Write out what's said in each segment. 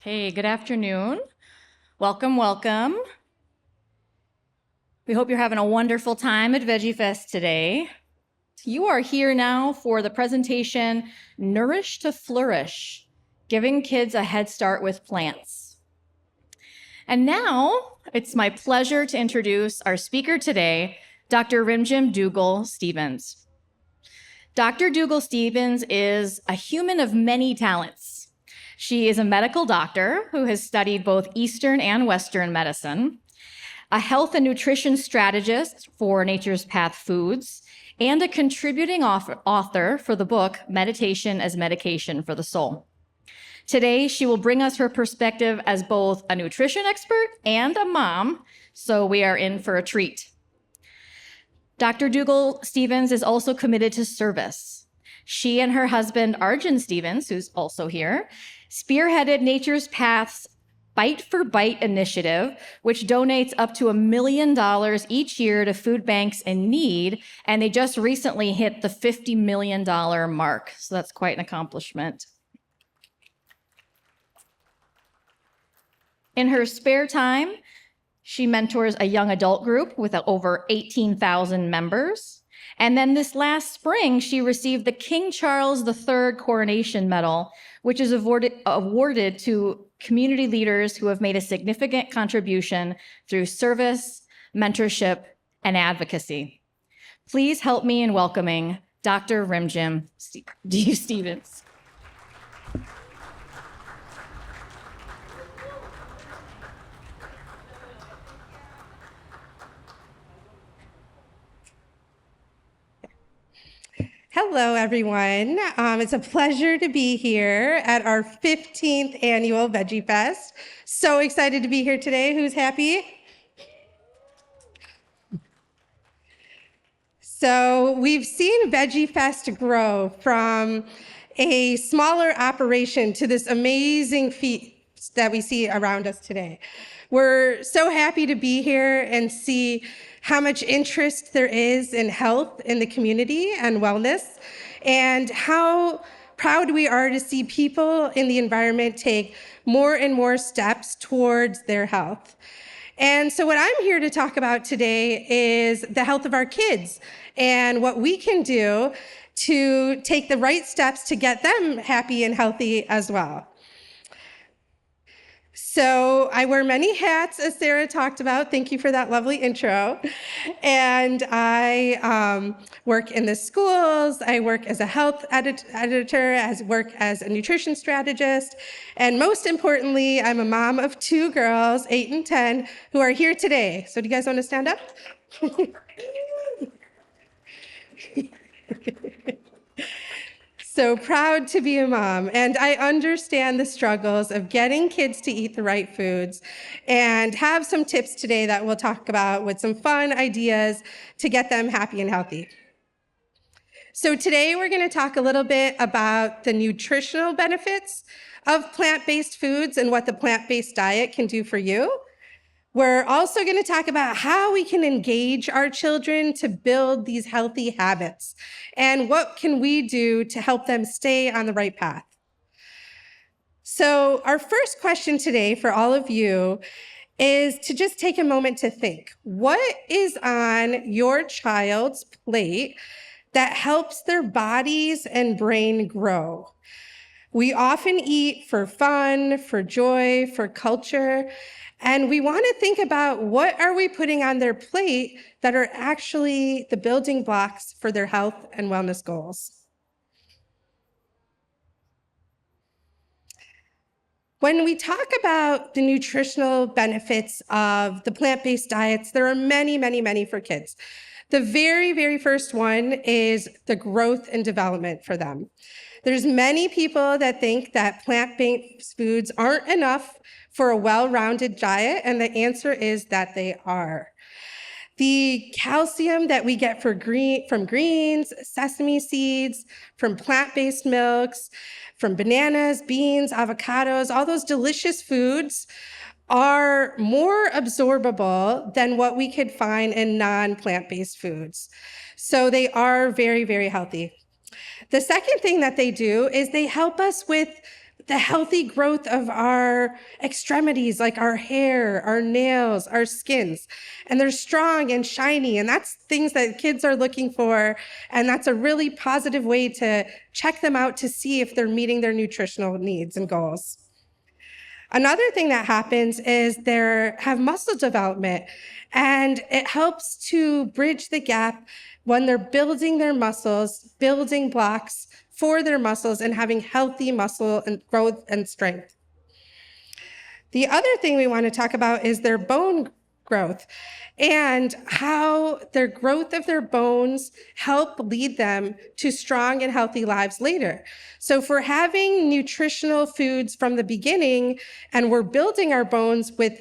Hey, good afternoon. Welcome, welcome. We hope you're having a wonderful time at Veggie Fest today. You are here now for the presentation, Nourish to Flourish, Giving Kids a Head Start with Plants. And now it's my pleasure to introduce our speaker today, Dr. Rimjhim Duggal-Stephens. Dr. Duggal-Stephens is a human of many talents. She is a medical doctor who has studied both Eastern and Western medicine, a health and nutrition strategist for Nature's Path Foods, and a contributing author for the book Meditation as Medication for the Soul. Today, she will bring us her perspective as both a nutrition expert and a mom, so we are in for a treat. Dr. Duggal-Stephens is also committed to service. She and her husband, Arjun Stephens, who's also here, spearheaded Nature's Path's Bite for Bite initiative, which donates up to $1 million each year to food banks in need, and they just recently hit the $50 million mark, so that's quite an accomplishment. In her spare time, she mentors a young adult group with over 18,000 members. And then this last spring, she received the King Charles III Coronation Medal, which is awarded to community leaders who have made a significant contribution through service, mentorship, and advocacy. Please help me in welcoming Dr. Rimjhim Duggal-Stephens. Hello, everyone. It's a pleasure to be here at our 15th annual Veggie Fest. So excited to be here today. Who's happy? So we've seen Veggie Fest grow from a smaller operation to this amazing feat that we see around us today. We're so happy to be here and see how much interest there is in health in the community and wellness, and how proud we are to see people in the environment take more and more steps towards their health. And so what I'm here to talk about today is the health of our kids and what we can do to take the right steps to get them happy and healthy as well. So I wear many hats, as Sarah talked about. Thank you for that lovely intro. And I work in the schools. I work as a health editor, work as a nutrition strategist. And most importantly, I'm a mom of 2 girls, 8 and 10, who are here today. So do you guys want to stand up? So proud to be a mom, and I understand the struggles of getting kids to eat the right foods, and have some tips today that we'll talk about with some fun ideas to get them happy and healthy. So today we're going to talk a little bit about the nutritional benefits of plant-based foods and what the plant-based diet can do for you. We're also going to talk about how we can engage our children to build these healthy habits, and what can we do to help them stay on the right path. So our first question today for all of you is to just take a moment to think, what is on your child's plate that helps their bodies and brain grow? We often eat for fun, for joy, for culture, and we want to think about what are we putting on their plate that are actually the building blocks for their health and wellness goals. When we talk about the nutritional benefits of the plant-based diets, there are many, many, many for kids. The very, very first one is the growth and development for them. There's many people that think that plant-based foods aren't enough for a well-rounded diet, and the answer is that they are. The calcium that we get from greens, sesame seeds, from plant-based milks, from bananas, beans, avocados, all those delicious foods are more absorbable than what we could find in non-plant-based foods. So they are very, very healthy. The second thing that they do is they help us with the healthy growth of our extremities, like our hair, our nails, our skins. And they're strong and shiny, and that's things that kids are looking for. And that's a really positive way to check them out to see if they're meeting their nutritional needs and goals. Another thing that happens is they have muscle development, and it helps to bridge the gap when they're building their muscles, building blocks for their muscles, and having healthy muscle and growth and strength. The other thing we want to talk about is their bone growth and how their growth of their bones help lead them to strong and healthy lives later. So if we're having nutritional foods from the beginning and we're building our bones with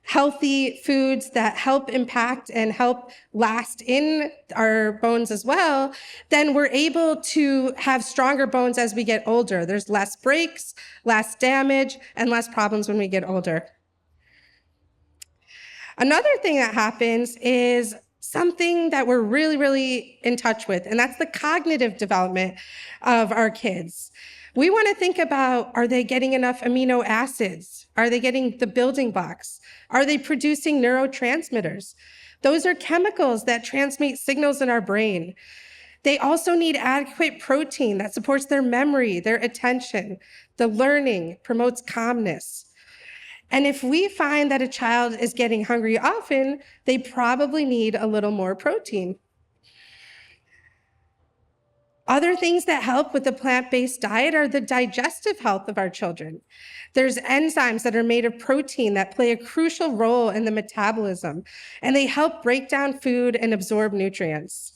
healthy foods that help impact and help last in our bones as well, then we're able to have stronger bones as we get older. There's less breaks, less damage, and less problems when we get older. Another thing that happens is something that we're really, really in touch with, and that's the cognitive development of our kids. We want to think about, are they getting enough amino acids? Are they getting the building blocks? Are they producing neurotransmitters? Those are chemicals that transmit signals in our brain. They also need adequate protein that supports their memory, their attention, the learning, promotes calmness. And if we find that a child is getting hungry often, they probably need a little more protein. Other things that help with the plant-based diet are the digestive health of our children. There's enzymes that are made of protein that play a crucial role in the metabolism, and they help break down food and absorb nutrients.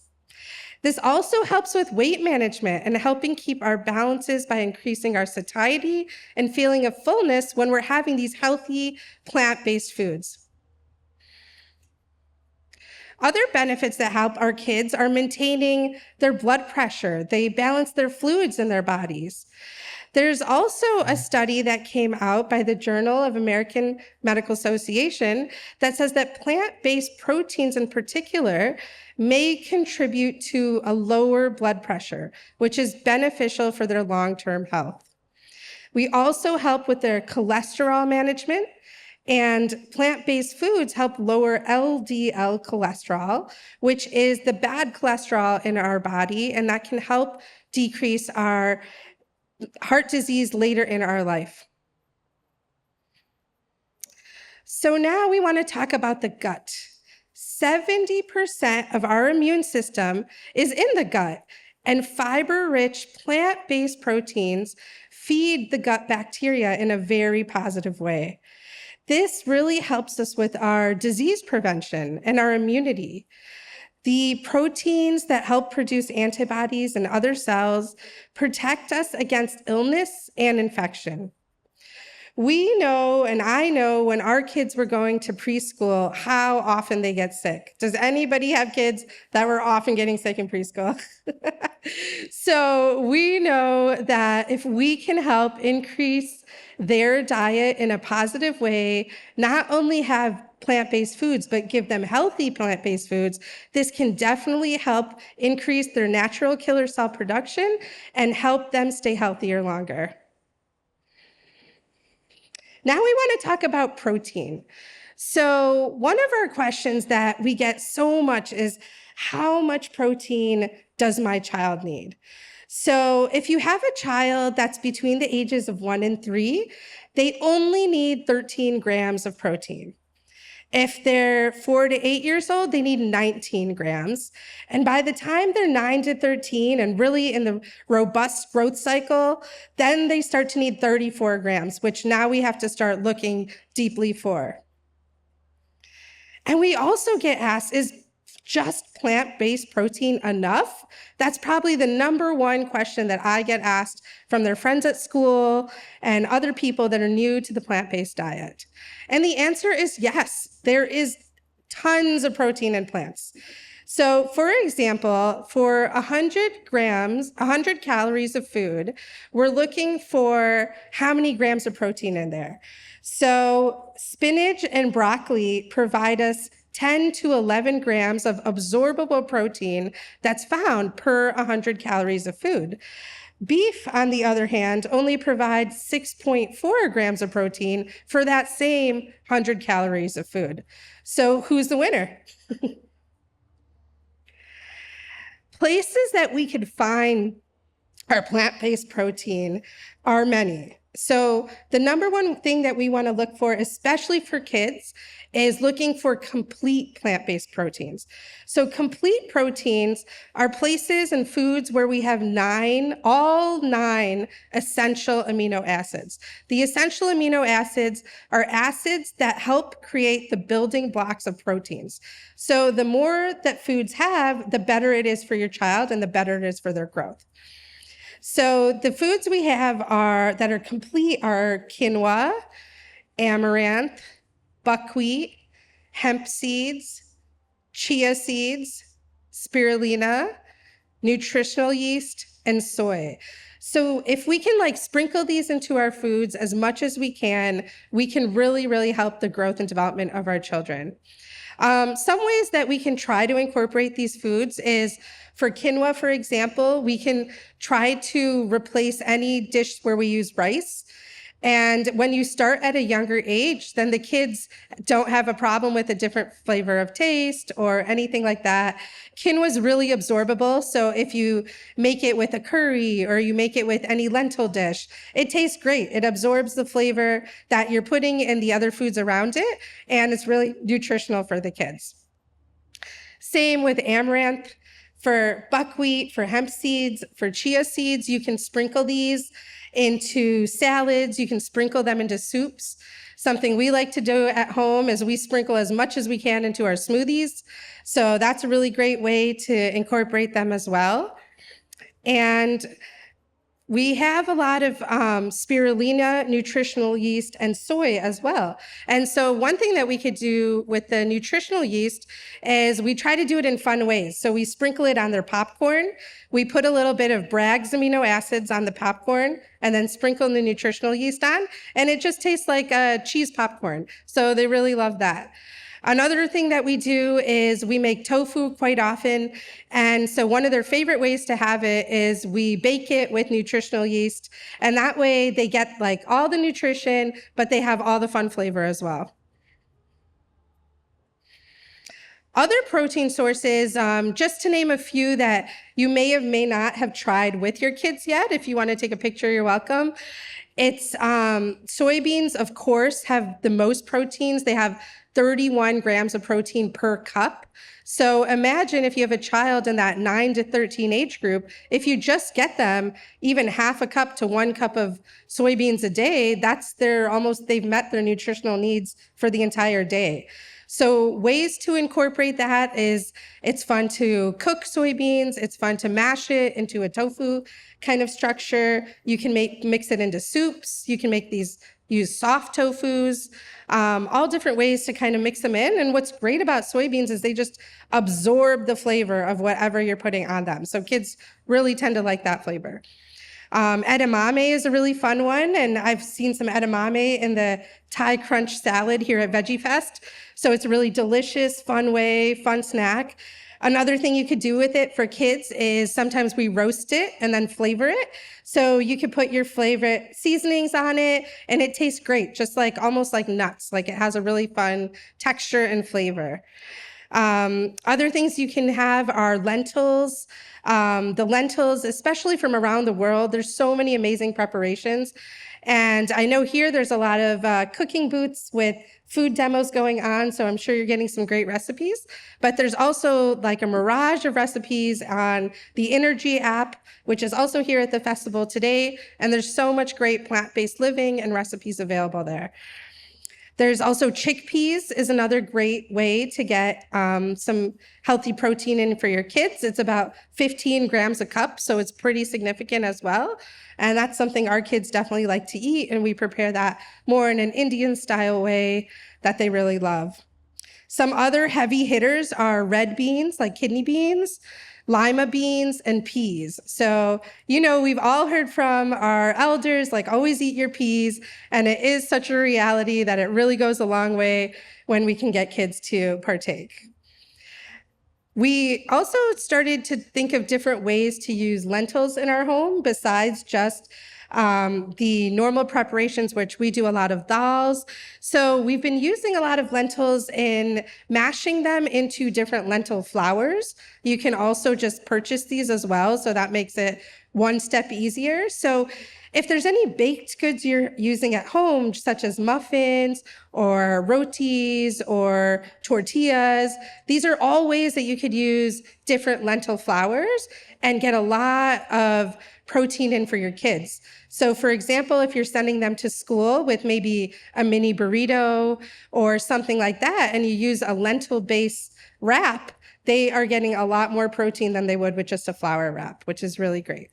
This also helps with weight management and helping keep our balances by increasing our satiety and feeling of fullness when we're having these healthy plant-based foods. Other benefits that help our kids are maintaining their blood pressure. They balance their fluids in their bodies. There's also a study that came out by the Journal of American Medical Association that says that plant-based proteins in particular may contribute to a lower blood pressure, which is beneficial for their long-term health. We also help with their cholesterol management, and plant-based foods help lower LDL cholesterol, which is the bad cholesterol in our body, and that can help decrease our heart disease later in our life. So now we want to talk about the gut. 70% of our immune system is in the gut, and fiber-rich plant-based proteins feed the gut bacteria in a very positive way. This really helps us with our disease prevention and our immunity. The proteins that help produce antibodies and other cells protect us against illness and infection. We know, and I know, when our kids were going to preschool, how often they get sick. Does anybody have kids that were often getting sick in preschool? So we know that if we can help increase their diet in a positive way, not only have plant-based foods, but give them healthy plant-based foods, this can definitely help increase their natural killer cell production and help them stay healthier longer. Now we want to talk about protein. So one of our questions that we get so much is, how much protein does my child need? So if you have a child that's between the ages of 1 and 3, they only need 13 grams of protein. If they're 4 to 8 years old, they need 19 grams. And by the time they're 9 to 13 and really in the robust growth cycle, then they start to need 34 grams, which now we have to start looking deeply for. And we also get asked, is just plant-based protein enough? That's probably the #1 question that I get asked from their friends at school and other people that are new to the plant-based diet. And the answer is yes, there is tons of protein in plants. So for example, for 100 calories of food, we're looking for how many grams of protein in there. So spinach and broccoli provide us 10 to 11 grams of absorbable protein that's found per 100 calories of food. Beef, on the other hand, only provides 6.4 grams of protein for that same 100 calories of food. So who's the winner? Places that we could find our plant-based protein are many. So the number one thing that we want to look for, especially for kids, is looking for complete plant-based proteins. So complete proteins are places and foods where we have all nine essential amino acids. The essential amino acids are acids that help create the building blocks of proteins. So the more that foods have, the better it is for your child and the better it is for their growth. So the foods we have that are complete are quinoa, amaranth, buckwheat, hemp seeds, chia seeds, spirulina, nutritional yeast, and soy. So if we can sprinkle these into our foods as much as we can really, really help the growth and development of our children. Some ways that we can try to incorporate these foods is, for quinoa, for example, we can try to replace any dish where we use rice. And when you start at a younger age, then the kids don't have a problem with a different flavor of taste or anything like that. Quinoa is really absorbable. So if you make it with a curry or you make it with any lentil dish, it tastes great. It absorbs the flavor that you're putting in the other foods around it, and it's really nutritional for the kids. Same with amaranth. For buckwheat, for hemp seeds, for chia seeds, you can sprinkle these into salads. You can sprinkle them into soups. Something we like to do at home is we sprinkle as much as we can into our smoothies. So that's a really great way to incorporate them as well. And we have a lot of spirulina, nutritional yeast, and soy as well. And so one thing that we could do with the nutritional yeast is we try to do it in fun ways. So we sprinkle it on their popcorn. We put a little bit of Bragg's amino acids on the popcorn and then sprinkle the nutritional yeast on. And it just tastes like a cheese popcorn. So they really love that. Another thing that we do is we make tofu quite often. And so one of their favorite ways to have it is we bake it with nutritional yeast. And that way they get all the nutrition, but they have all the fun flavor as well. Other protein sources, just to name a few that you may not have tried with your kids yet. If you want to take a picture, you're welcome. It's soybeans, of course, have the most proteins. They have 31 grams of protein per cup. So imagine if you have a child in that 9 to 13 age group, if you just get them even half a cup to 1 cup of soybeans a day, they've met their nutritional needs for the entire day. So ways to incorporate that is, it's fun to cook soybeans. It's fun to mash it into a tofu kind of structure. You can mix it into soups. You can use soft tofus, all different ways to kind of mix them in. And what's great about soybeans is they just absorb the flavor of whatever you're putting on them. So kids really tend to like that flavor. Edamame is a really fun one, and I've seen some edamame in the Thai crunch salad here at Veggie Fest. So it's a really delicious, fun snack. Another thing you could do with it for kids is sometimes we roast it and then flavor it. So you could put your favorite seasonings on it and it tastes great, just almost like nuts. It has a really fun texture and flavor. Other things you can have are lentils. The lentils, especially from around the world, there's so many amazing preparations. And I know here there's a lot of cooking booths with food demos going on, so I'm sure you're getting some great recipes. But there's also a mirage of recipes on the Energy app, which is also here at the festival today. And there's so much great plant-based living and recipes available there. There's also chickpeas is another great way to get some healthy protein in for your kids. It's about 15 grams a cup, so it's pretty significant as well. And that's something our kids definitely like to eat, and we prepare that more in an Indian style way that they really love. Some other heavy hitters are red beans, like kidney beans, lima beans, and peas. So, we've all heard from our elders, always eat your peas. And it is such a reality that it really goes a long way when we can get kids to partake. We also started to think of different ways to use lentils in our home besides just the normal preparations, which we do a lot of dals. So we've been using a lot of lentils in mashing them into different lentil flours. You can also just purchase these as well, so that makes it one step easier. So if there's any baked goods you're using at home, such as muffins or rotis or tortillas, these are all ways that you could use different lentil flours and get a lot of protein in for your kids. So for example, if you're sending them to school with maybe a mini burrito or something like that, and you use a lentil-based wrap, they are getting a lot more protein than they would with just a flour wrap, which is really great.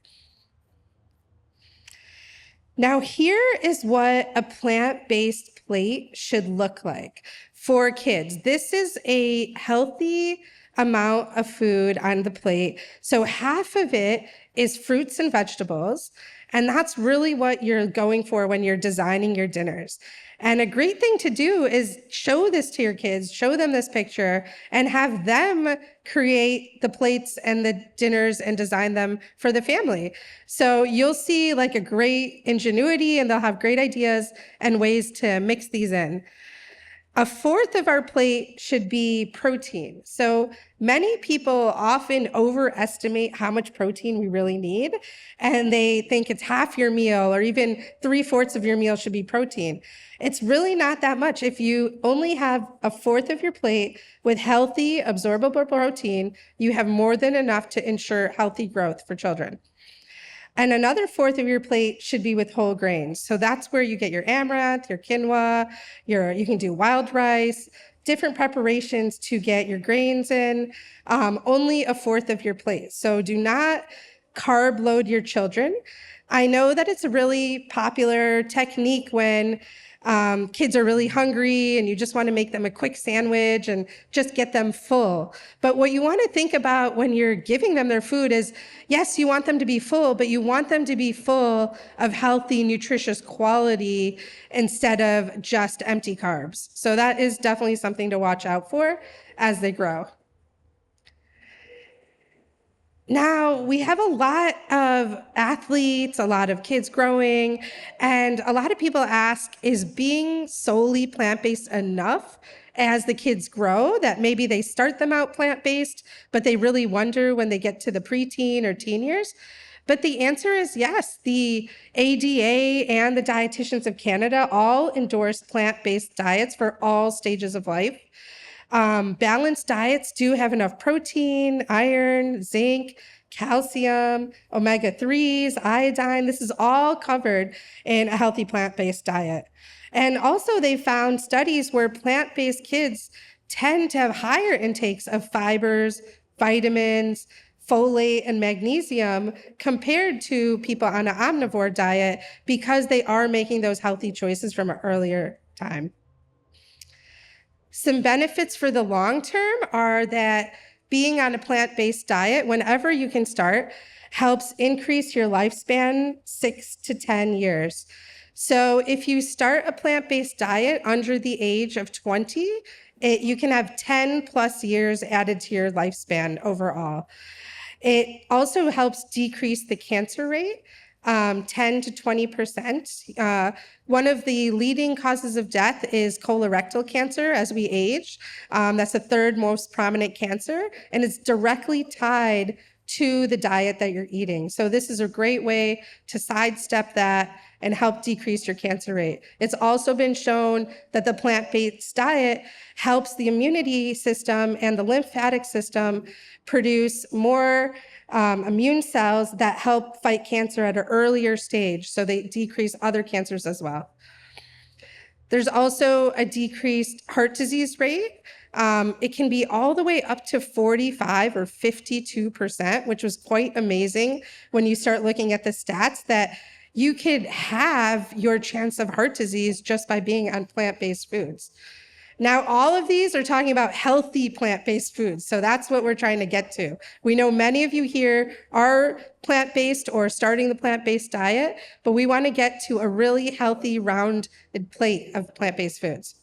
Now, here is what a plant-based plate should look like for kids. This is a healthy amount of food on the plate. So half of it is fruits and vegetables. And that's really what you're going for when you're designing your dinners. And a great thing to do is show this to your kids, show them this picture, and have them create the plates and the dinners and design them for the family. So you'll see like a great ingenuity, and they'll have great ideas and ways to mix these in. A fourth of our plate should be protein. So many people often overestimate how much protein we really need, and they think it's half your meal or even 3/4 of your meal should be protein. It's really not that much. If you only have a fourth of your plate with healthy, absorbable protein, you have more than enough to ensure healthy growth for children. And another fourth of your plate should be with whole grains. So that's where you get your amaranth, your quinoa, you can do wild rice, different preparations to get your grains in, only a fourth of your plate. So do not carb load your children. I know that it's a really popular technique when kids are really hungry and you just want to make them a quick sandwich and just get them full. But what you want to think about when you're giving them their food is, yes, you want them to be full, but you want them to be full of healthy, nutritious quality instead of just empty carbs. So that is definitely something to watch out for as they grow. Now, we have a lot of athletes, a lot of kids growing, and a lot of people ask, is being solely plant-based enough as the kids grow? That maybe they start them out plant-based, but they really wonder when they get to the preteen or teen years. But the answer is yes. The ADA and the Dietitians of Canada all endorse plant-based diets for all stages of life. Balanced diets do have enough protein, iron, zinc, calcium, omega-3s, iodine. This is all covered in a healthy plant-based diet. And also they found studies where plant-based kids tend to have higher intakes of fibers, vitamins, folate, and magnesium compared to people on an omnivore diet because they are making those healthy choices from an earlier time. Some benefits for the long term are that being on a plant-based diet, whenever you can start, helps increase your lifespan 6 to 10 years. So if you start a plant-based diet under the age of 20, you can have 10 plus years added to your lifespan overall. It also helps decrease the cancer rate. 10 to 20%. One of the leading causes of death is colorectal cancer as we age. That's the third most prominent cancer, and it's directly tied to the diet that you're eating. So this is a great way to sidestep that and help decrease your cancer rate. It's also been shown that the plant-based diet helps the immunity system and the lymphatic system produce more immune cells that help fight cancer at an earlier stage, so they decrease other cancers as well. There's also a decreased heart disease rate. It can be all the way up to 45 or 52%, which was quite amazing when you start looking at the stats that you could have your chance of heart disease just by being on plant-based foods. Now, all of these are talking about healthy plant-based foods, so that's what we're trying to get to. We know many of you here are plant-based or starting the plant-based diet, but we want to get to a really healthy, rounded plate of plant-based foods.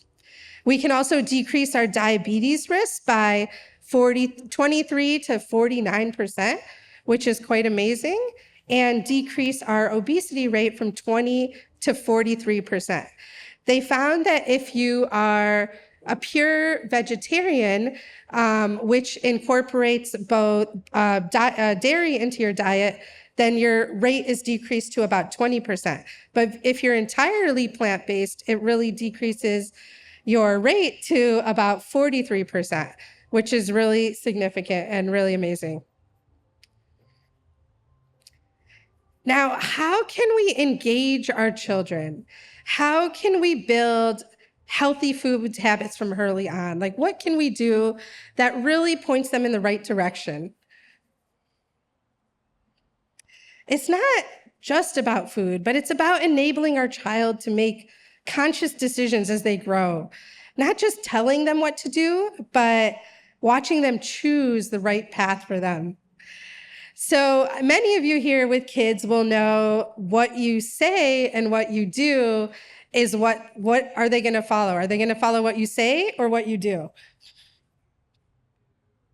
We can also decrease our diabetes risk by 23 to 49%, which is quite amazing, and decrease our obesity rate from 20 to 43%. They found that if you are a pure vegetarian, which incorporates both dairy into your diet, then your rate is decreased to about 20%. But if you're entirely plant-based, it really decreases your rate to about 43%, which is really significant and really amazing. Now, how can we engage our children? How can we build healthy food habits from early on? Like, what can we do that really points them in the right direction? It's not just about food, but it's about enabling our child to make conscious decisions as they grow. Not just telling them what to do, but watching them choose the right path for them. So many of you here with kids will know what you say and what you do is what are they going to follow? Are they going to follow what you say or what you do?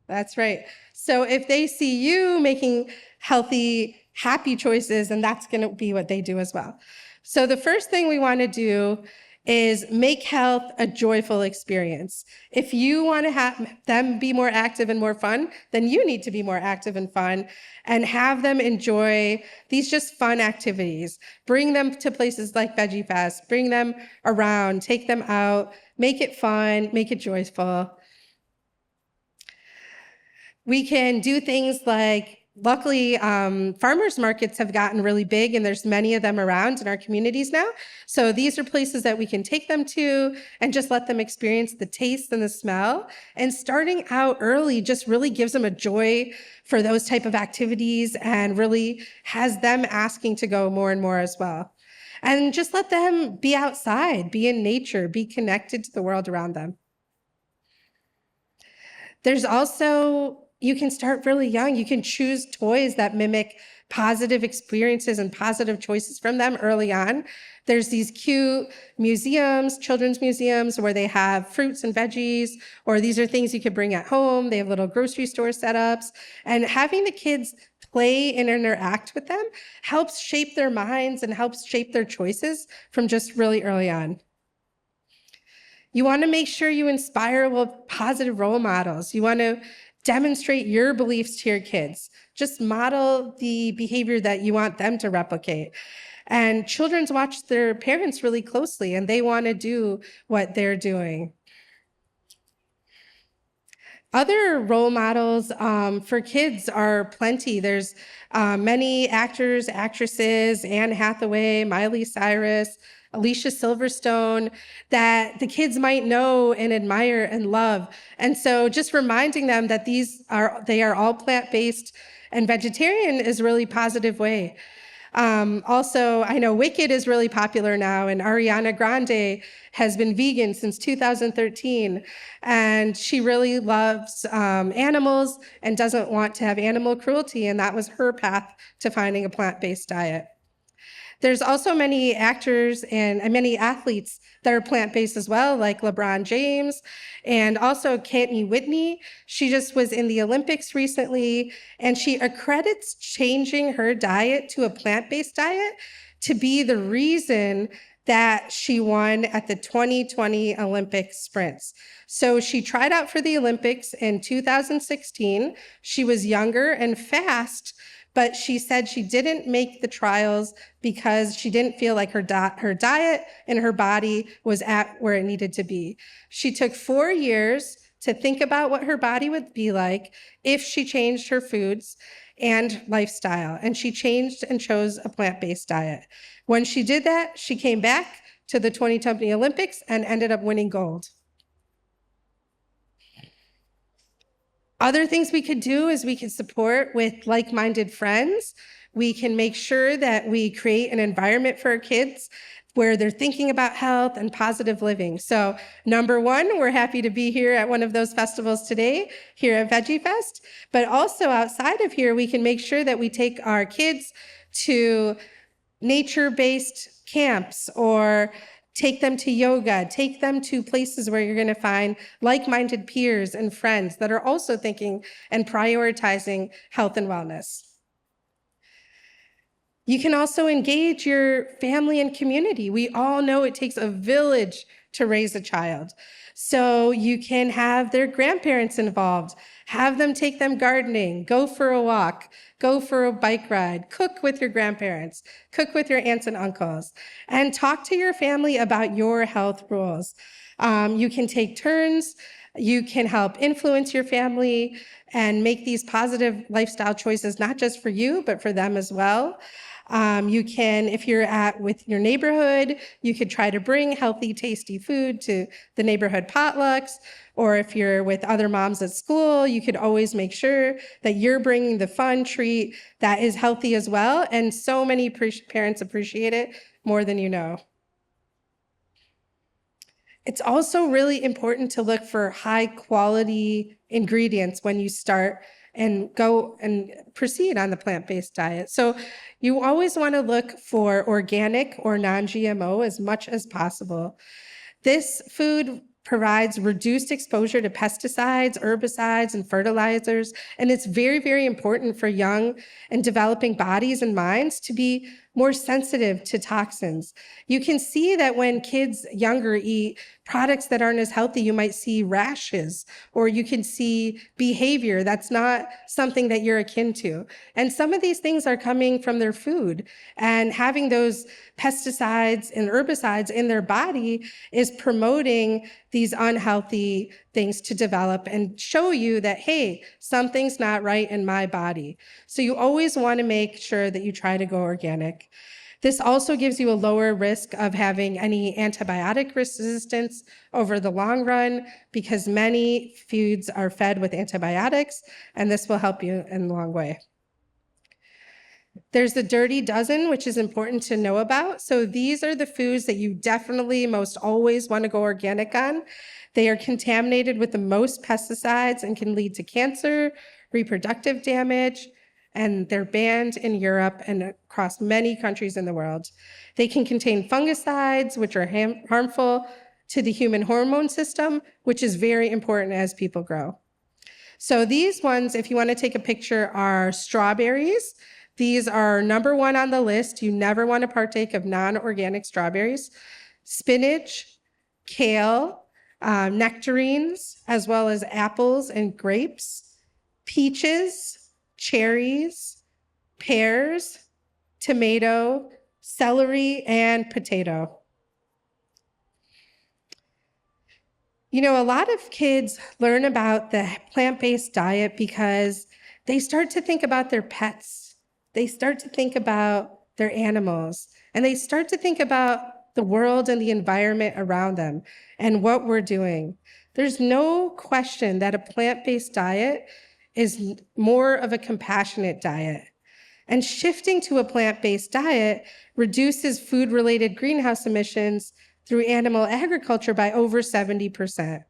That's right. So if they see you making healthy, happy choices, then that's going to be what they do as well. So the first thing we want to do is make health a joyful experience. If you want to have them be more active and more fun, then you need to be more active and fun and have them enjoy these just fun activities. Bring them to places like Veggie Fest, bring them around, take them out, make it fun, make it joyful. We can do things like, luckily, farmers markets have gotten really big and there's many of them around in our communities now. So these are places that we can take them to and just let them experience the taste and the smell. And starting out early just really gives them a joy for those type of activities and really has them asking to go more and more as well. And just let them be outside, be in nature, be connected to the world around them. There's also, you can start really young. You can choose toys that mimic positive experiences and positive choices from them early on. There's these cute museums, children's museums, where they have fruits and veggies, or these are things you could bring at home. They have little grocery store setups. And having the kids play and interact with them helps shape their minds and helps shape their choices from just really early on. You want to make sure you inspire with positive role models. You want to demonstrate your beliefs to your kids. Just model the behavior that you want them to replicate. And children watch their parents really closely, and they want to do what they're doing. Other role models for kids are plenty. There's many actors, actresses, Anne Hathaway, Miley Cyrus, Alicia Silverstone, that the kids might know and admire and love. And so just reminding them that they are all plant-based and vegetarian is a really positive way. Also, I know Wicked is really popular now, and Ariana Grande has been vegan since 2013, and she really loves animals and doesn't want to have animal cruelty, and that was her path to finding a plant-based diet. There's also many actors and many athletes that are plant-based as well, like LeBron James, and also Courtney Whitney. She just was in the Olympics recently, and she accredits changing her diet to a plant-based diet to be the reason that she won at the 2020 Olympic sprints. So she tried out for the Olympics in 2016. She was younger and fast, but she said she didn't make the trials because she didn't feel like her diet and her body was at where it needed to be. She took 4 years to think about what her body would be like if she changed her foods and lifestyle, and she changed and chose a plant-based diet. When she did that, she came back to the 2020 Olympics and ended up winning gold. Other things we could do is we could support with like-minded friends. We can make sure that we create an environment for our kids where they're thinking about health and positive living. So number one, we're happy to be here at one of those festivals today, here at Veggie Fest. But also outside of here, we can make sure that we take our kids to nature-based camps or Take them to yoga, take them to places where you're going to find like-minded peers and friends that are also thinking and prioritizing health and wellness. You can also engage your family and community. We all know it takes a village to raise a child. So you can have their grandparents involved, have them take them gardening, go for a walk, go for a bike ride, cook with your grandparents, cook with your aunts and uncles, and talk to your family about your health rules. You can take turns. You can help influence your family and make these positive lifestyle choices, not just for you, but for them as well. You can, if you're with your neighborhood, you could try to bring healthy, tasty food to the neighborhood potlucks. Or if you're with other moms at school, you could always make sure that you're bringing the fun treat that is healthy as well. And so many parents appreciate it more than you know. It's also really important to look for high quality ingredients when you start and go and proceed on the plant-based diet. So you always want to look for organic or non-GMO as much as possible. This food provides reduced exposure to pesticides, herbicides, and fertilizers, and it's very, very important for young and developing bodies and minds to be more sensitive to toxins. You can see that when kids younger eat products that aren't as healthy, you might see rashes, or you can see behavior that's not something that you're akin to. And some of these things are coming from their food, and having those pesticides and herbicides in their body is promoting these unhealthy things to develop and show you that, hey, something's not right in my body. So you always want to make sure that you try to go organic. This also gives you a lower risk of having any antibiotic resistance over the long run, because many foods are fed with antibiotics, and this will help you in the long way. There's the dirty dozen, which is important to know about. So these are the foods that you definitely most always want to go organic on. They are contaminated with the most pesticides and can lead to cancer, reproductive damage, and they're banned in Europe and across many countries in the world. They can contain fungicides, which are harmful to the human hormone system, which is very important as people grow. So these ones, if you want to take a picture, are strawberries. These are number one on the list. You never want to partake of non-organic strawberries. Spinach, kale, nectarines, as well as apples and grapes, peaches, cherries, pears, tomato, celery, and potato. You know, a lot of kids learn about the plant-based diet because they start to think about their pets. They start to think about their animals, and they start to think about the world and the environment around them and what we're doing. There's no question that a plant-based diet is more of a compassionate diet. And shifting to a plant-based diet reduces food-related greenhouse emissions through animal agriculture by over 70%.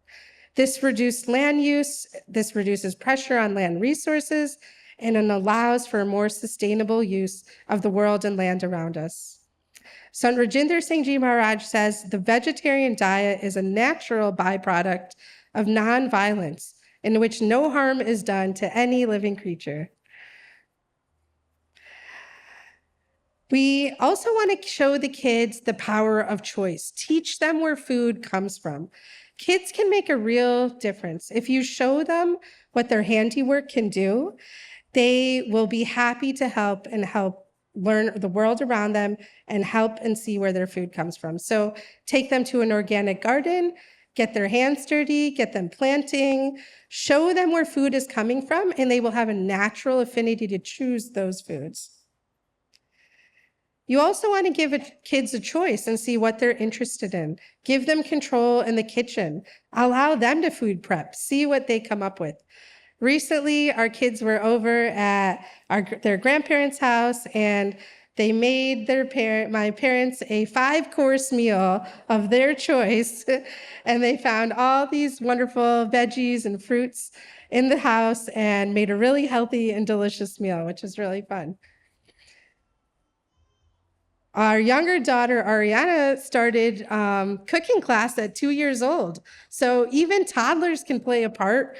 This reduced land use, this reduces pressure on land resources, and it allows for a more sustainable use of the world and land around us. Sant Rajinder Singh Ji Maharaj says, the vegetarian diet is a natural byproduct of nonviolence in which no harm is done to any living creature. We also want to show the kids the power of choice. Teach them where food comes from. Kids can make a real difference. If you show them what their handiwork can do, they will be happy to help learn the world around them and help and see where their food comes from. So take them to an organic garden, get their hands dirty, get them planting, show them where food is coming from, and they will have a natural affinity to choose those foods. You also want to give kids a choice and see what they're interested in. Give them control in the kitchen. Allow them to food prep. See what they come up with. Recently, our kids were over at their grandparents' house, and they made my parents a 5-course meal of their choice, and they found all these wonderful veggies and fruits in the house and made a really healthy and delicious meal, which is really fun. Our younger daughter, Ariana, started cooking class at 2 years old. So even toddlers can play a part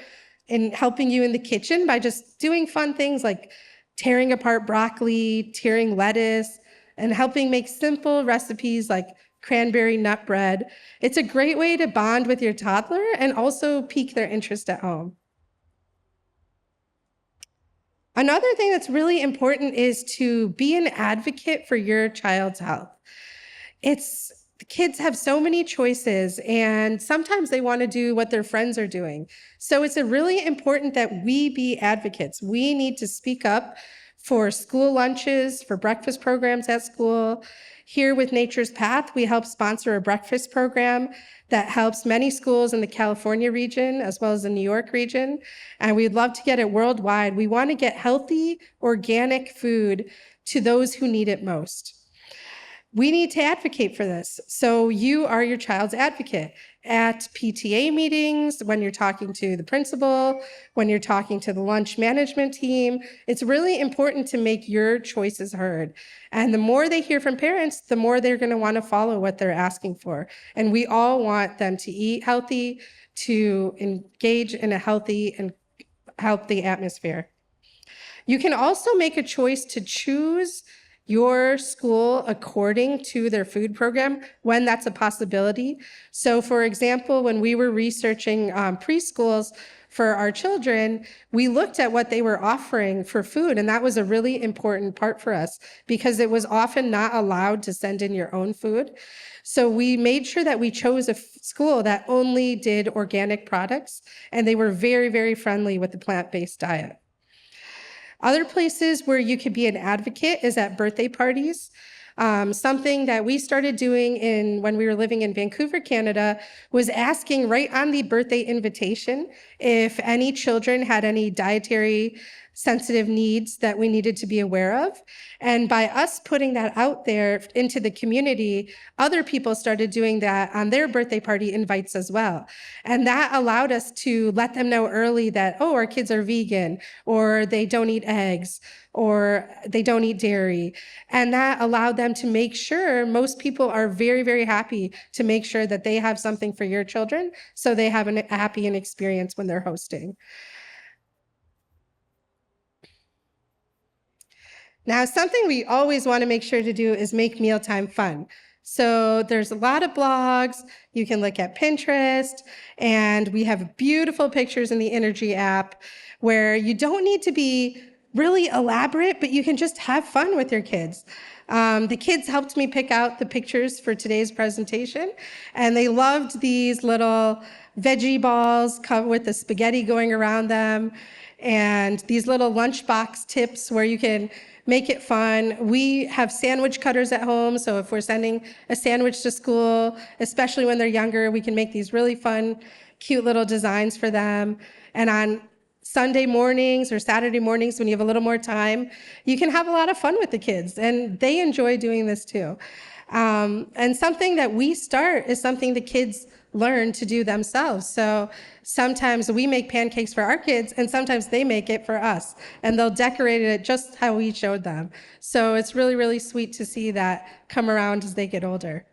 in helping you in the kitchen by just doing fun things like tearing apart broccoli, tearing lettuce, and helping make simple recipes like cranberry nut bread. It's a great way to bond with your toddler and also pique their interest at home. Another thing that's really important is to be an advocate for your child's health. The kids have so many choices, and sometimes they want to do what their friends are doing. So it's really important that we be advocates. We need to speak up for school lunches, for breakfast programs at school. Here with Nature's Path, we help sponsor a breakfast program that helps many schools in the California region as well as the New York region. And we'd love to get it worldwide. We want to get healthy, organic food to those who need it most. We need to advocate for this. So you are your child's advocate at PTA meetings, when you're talking to the principal, when you're talking to the lunch management team. It's really important to make your choices heard. And the more they hear from parents, the more they're going to want to follow what they're asking for. And we all want them to eat healthy, to engage in a healthy and healthy atmosphere. You can also make a choice to choose your school according to their food program when that's a possibility. So for example, when we were researching preschools for our children, we looked at what they were offering for food, and that was a really important part for us because it was often not allowed to send in your own food. So we made sure that we chose a school that only did organic products, and they were very, very friendly with the plant-based diet. Other places where you could be an advocate is at birthday parties. Something that we started doing when we were living in Vancouver, Canada, was asking right on the birthday invitation if any children had any dietary sensitive needs that we needed to be aware of. And by us putting that out there into the community, other people started doing that on their birthday party invites as well. And that allowed us to let them know early that, oh, our kids are vegan, or they don't eat eggs, or they don't eat dairy. And that allowed them to make sure, most people are very, very happy to make sure that they have something for your children so they have a happy experience when they're hosting. Now, something we always want to make sure to do is make mealtime fun. So there's a lot of blogs. You can look at Pinterest, and we have beautiful pictures in the Energy app where you don't need to be really elaborate, but you can just have fun with your kids. The kids helped me pick out the pictures for today's presentation, and they loved these little veggie balls with the spaghetti going around them, and these little lunchbox tips where you can make it fun. We have sandwich cutters at home, so if we're sending a sandwich to school, especially when they're younger, we can make these really fun, cute little designs for them. And on Sunday mornings or Saturday mornings when you have a little more time, you can have a lot of fun with the kids, and they enjoy doing this too. And something that we start is something the kids learn to do themselves. So sometimes we make pancakes for our kids, and sometimes they make it for us, and they'll decorate it just how we showed them. So it's really, really sweet to see that come around as they get older.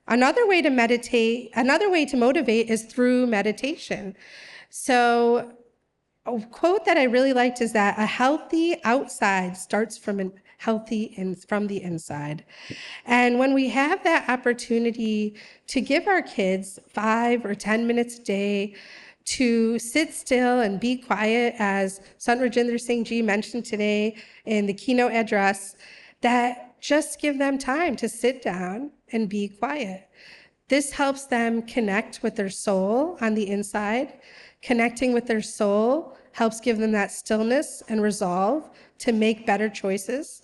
Another way to motivate is through meditation. So a quote that I really liked is that a healthy outside starts from the inside. And when we have that opportunity to give our kids 5 or 10 minutes a day to sit still and be quiet, as Sant Rajinder Singh Ji mentioned today in the keynote address, that just give them time to sit down and be quiet. This helps them connect with their soul on the inside. Connecting with their soul helps give them that stillness and resolve to make better choices,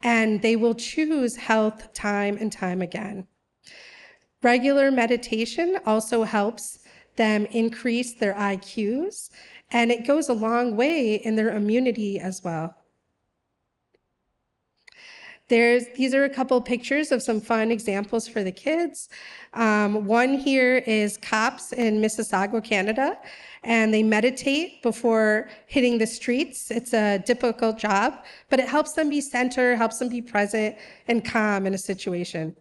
and they will choose health time and time again. Regular meditation also helps them increase their IQs, and it goes a long way in their immunity as well. These are a couple pictures of some fun examples for the kids. One here is cops in Mississauga, Canada, and they meditate before hitting the streets. It's a difficult job, but it helps them be centered, helps them be present and calm in a situation.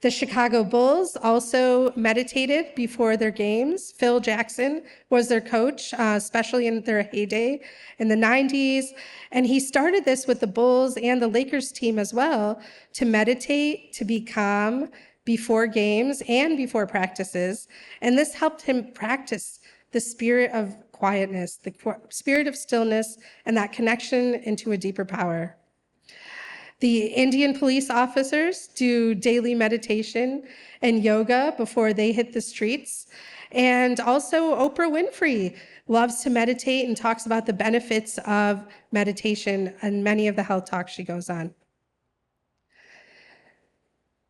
The Chicago Bulls also meditated before their games. Phil Jackson was their coach, especially in their heyday in the 90s. And he started this with the Bulls and the Lakers team as well to meditate, to be calm before games and before practices. And this helped him practice the spirit of quietness, the spirit of stillness, and that connection into a deeper power. The Indian police officers do daily meditation and yoga before they hit the streets. And also Oprah Winfrey loves to meditate and talks about the benefits of meditation and many of the health talks she goes on.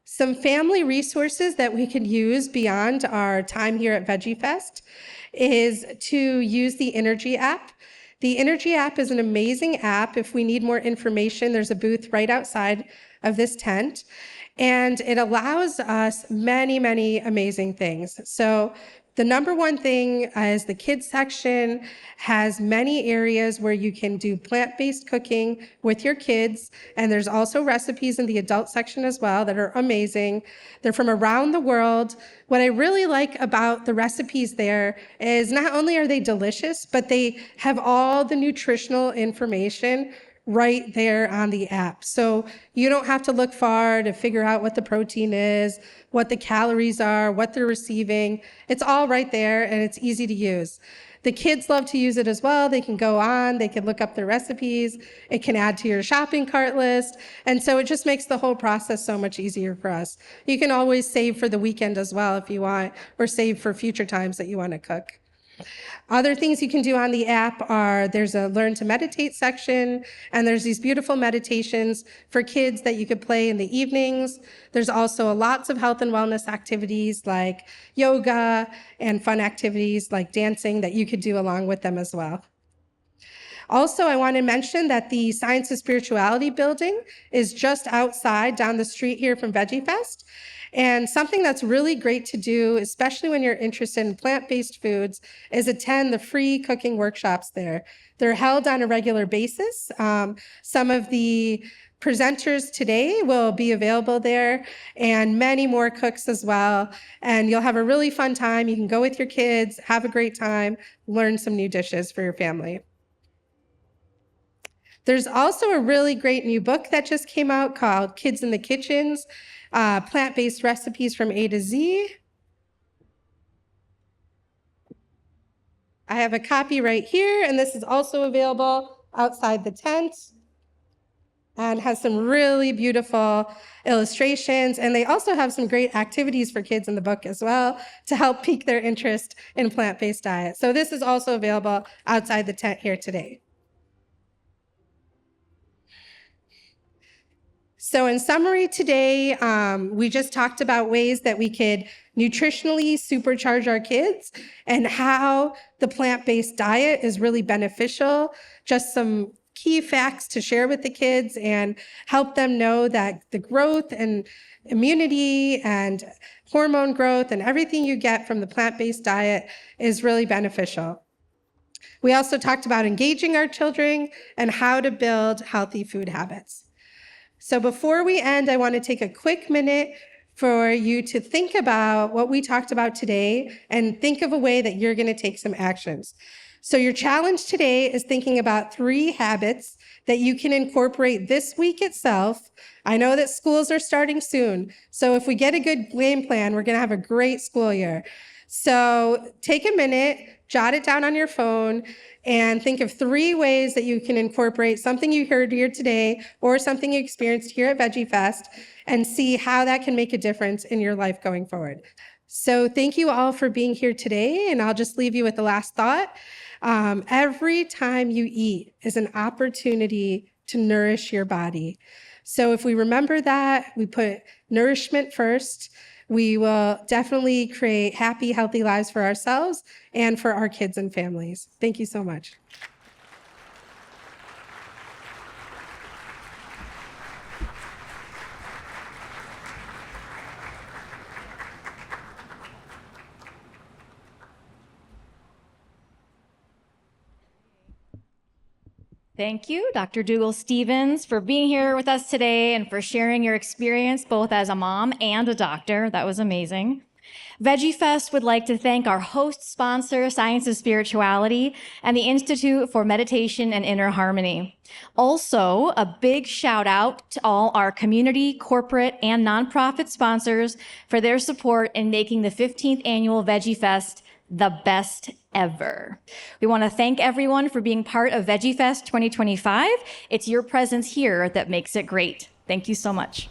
Some family resources that we could use beyond our time here at Veggie Fest is to use the Energy app. The Energy app is an amazing app. If we need more information, there's a booth right outside of this tent. And it allows us many, many amazing things. So the number one thing is the kids section has many areas where you can do plant-based cooking with your kids. And there's also recipes in the adult section as well that are amazing. They're from around the world. What I really like about the recipes there is not only are they delicious, but they have all the nutritional information right there on the app. So you don't have to look far to figure out what the protein is, what the calories are, what they're receiving. It's all right there and it's easy to use. The kids love to use it as well. They can go on, they can look up their recipes. It can add to your shopping cart list. And so it just makes the whole process so much easier for us. You can always save for the weekend as well if you want, or save for future times that you want to cook. Other things you can do on the app are there's a learn to meditate section, and there's these beautiful meditations for kids that you could play in the evenings. There's also lots of health and wellness activities like yoga and fun activities like dancing that you could do along with them as well. Also, I want to mention that the Science of Spirituality building is just outside down the street here from Veggie Fest. And something that's really great to do, especially when you're interested in plant-based foods, is attend the free cooking workshops there. They're held on a regular basis. Some of the presenters today will be available there, and many more cooks as well. And you'll have a really fun time. You can go with your kids, have a great time, learn some new dishes for your family. There's also a really great new book that just came out called Kids in the Kitchens, Plant-Based Recipes from A to Z. I have a copy right here, and this is also available outside the tent and has some really beautiful illustrations. And they also have some great activities for kids in the book as well to help pique their interest in plant-based diet. So this is also available outside the tent here today. So in summary today, we just talked about ways that we could nutritionally supercharge our kids and how the plant-based diet is really beneficial. Just some key facts to share with the kids and help them know that the growth and immunity and hormone growth and everything you get from the plant-based diet is really beneficial. We also talked about engaging our children and how to build healthy food habits. So before we end, I want to take a quick minute for you to think about what we talked about today and think of a way that you're going to take some actions. So your challenge today is thinking about 3 habits that you can incorporate this week itself. I know that schools are starting soon, so if we get a good game plan, we're going to have a great school year. So take a minute, jot it down on your phone, and think of 3 ways that you can incorporate something you heard here today or something you experienced here at Veggie Fest and see how that can make a difference in your life going forward. So thank you all for being here today, and I'll just leave you with the last thought. Every time you eat is an opportunity to nourish your body. So if we remember that, we put nourishment first, we will definitely create happy, healthy lives for ourselves and for our kids and families. Thank you so much. Thank you, Dr. Duggal-Stephens, for being here with us today and for sharing your experience both as a mom and a doctor. That was amazing. Veggie Fest would like to thank our host sponsor, Science of Spirituality, and the Institute for Meditation and Inner Harmony. Also, a big shout out to all our community, corporate, and nonprofit sponsors for their support in making the 15th annual Veggie Fest the best ever. We want to thank everyone for being part of Veggie Fest 2025. It's your presence here that makes it great. Thank you so much.